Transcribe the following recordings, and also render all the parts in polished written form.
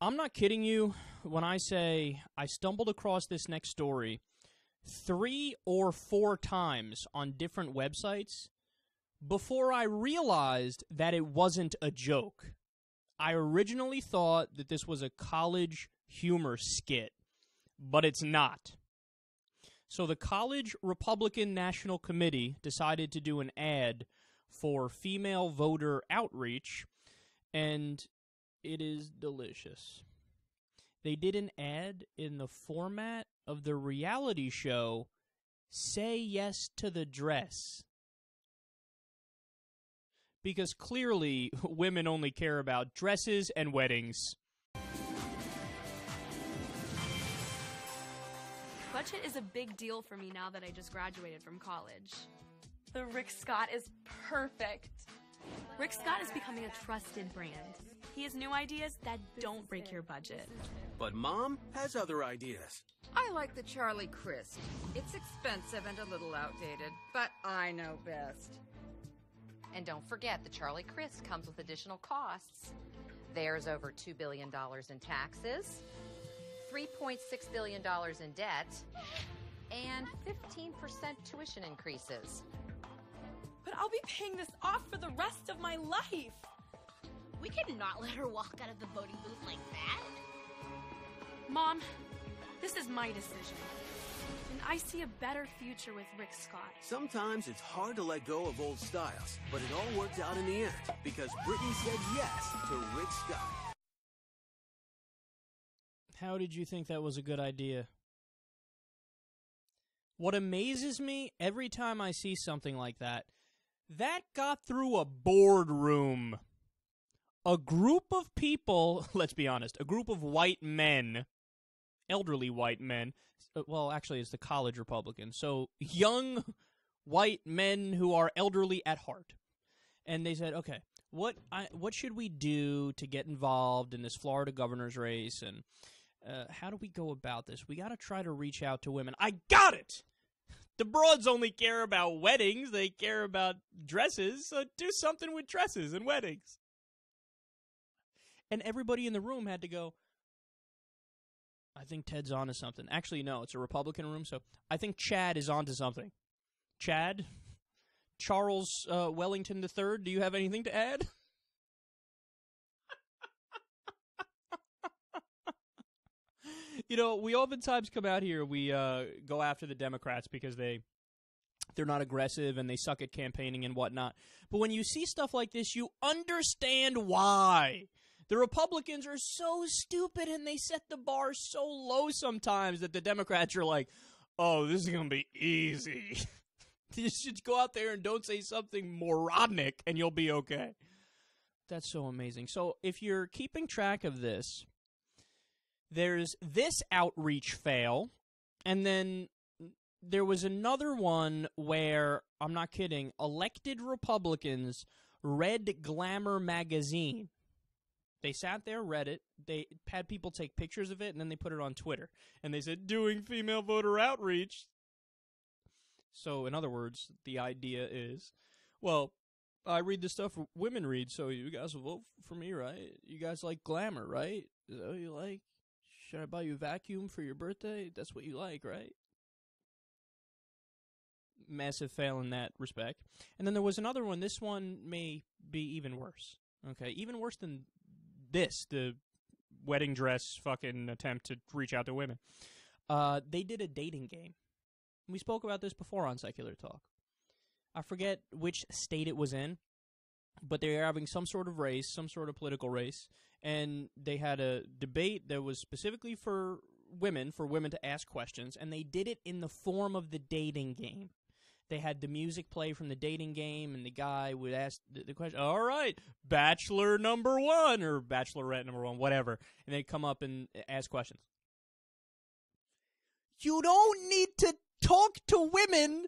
I'm not kidding you when I say I stumbled across this next story 3 or 4 times on different websites before I realized that it wasn't a joke. I originally thought that this was a college humor skit, but it's not. So the College Republican National Committee decided to do an ad for female voter outreach, and it is delicious. They did an ad in the format of the reality show Say Yes to the Dress. Because clearly, women only care about dresses and weddings. Budget is a big deal for me now that I just graduated from college. The Rick Scott is perfect. Rick Scott is becoming a trusted brand. He has new ideas that don't break your budget. But Mom has other ideas. I like the Charlie Crisp. It's expensive and a little outdated, but I know best. And don't forget, the Charlie Crisp comes with additional costs. There's over $2 billion in taxes, $3.6 billion in debt, and 15% tuition increases. But I'll be paying this off for the rest of my life. We cannot let her walk out of the voting booth like that. Mom, this is my decision. And I see a better future with Rick Scott. Sometimes it's hard to let go of old styles, but it all worked out in the end because Brittany said yes to Rick Scott. How did you think that was a good idea? What amazes me every time I see something like that got through a boardroom. A group of people, let's be honest, a group of white men, elderly white men, well, actually it's the college Republicans, so young white men who are elderly at heart. And they said, okay, what should we do to get involved in this Florida governor's race, and how do we go about this? We got to try to reach out to women. I got it! The broads only care about weddings. They care about dresses, so do something with dresses and weddings. And everybody in the room had to go, I think Ted's onto something. Actually, no, it's a Republican room, so I think Chad is onto something. Chad? Charles Wellington III, do you have anything to add? You know, we oftentimes come out here, we go after the Democrats because they're not aggressive and they suck at campaigning and whatnot. But when you see stuff like this, you understand why. The Republicans are so stupid and they set the bar so low sometimes that the Democrats are like, oh, this is going to be easy. You should go out there and don't say something moronic and you'll be okay. That's so amazing. So if you're keeping track of this, there's this outreach fail, and then there was another one where, I'm not kidding, elected Republicans read Glamour magazine. They sat there, read it, they had people take pictures of it, and then they put it on Twitter. And they said, doing female voter outreach. So, in other words, the idea is, well, I read the stuff women read, so you guys will vote for me, right? You guys like glamour, right? Is that what you like? Should I buy you a vacuum for your birthday? That's what you like, right? Massive fail in that respect. And then there was another one. This one may be even worse. Okay, even worse than this, the wedding dress fucking attempt to reach out to women. They did a dating game. We spoke about this before on Secular Talk. I forget which state it was in, but they were having some sort of race, some sort of political race, and they had a debate that was specifically for women to ask questions, and they did it in the form of the dating game. They had the music play from the dating game, and the guy would ask the question, all right, bachelor number 1, or bachelorette number 1, whatever, and they'd come up and ask questions. You don't need to talk to women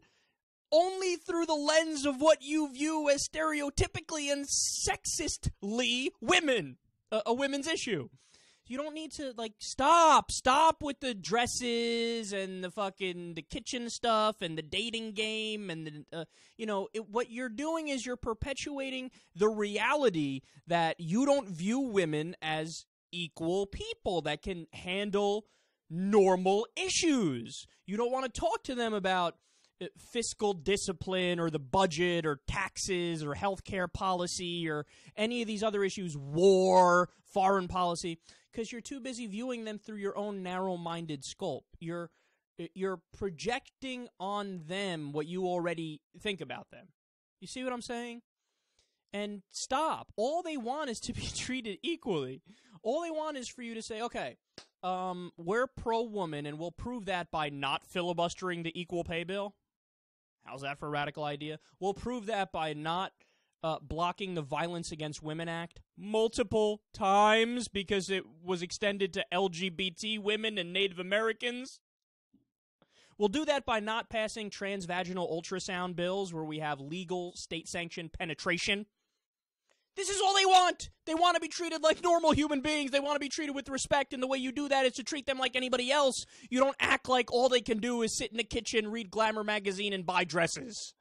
only through the lens of what you view as stereotypically and sexistly women, a women's issue. You don't need to, like, stop with the dresses and the kitchen stuff and the dating game and what you're doing is you're perpetuating the reality that you don't view women as equal people that can handle normal issues. You don't want to talk to them about fiscal discipline or the budget or taxes or healthcare policy or any of these other issues, war, foreign policy, because you're too busy viewing them through your own narrow-minded scope. You're projecting on them what you already think about them. You see what I'm saying? And stop. All they want is to be treated equally. All they want is for you to say, okay, we're pro-woman, and we'll prove that by not filibustering the equal pay bill. How's that for a radical idea? We'll prove that by not blocking the Violence Against Women Act multiple times because it was extended to LGBT women and Native Americans. We'll do that by not passing transvaginal ultrasound bills where we have legal state-sanctioned penetration. This is all they want. They want to be treated like normal human beings. They want to be treated with respect, and the way you do that is to treat them like anybody else. You don't act like all they can do is sit in the kitchen, read Glamour magazine, and buy dresses.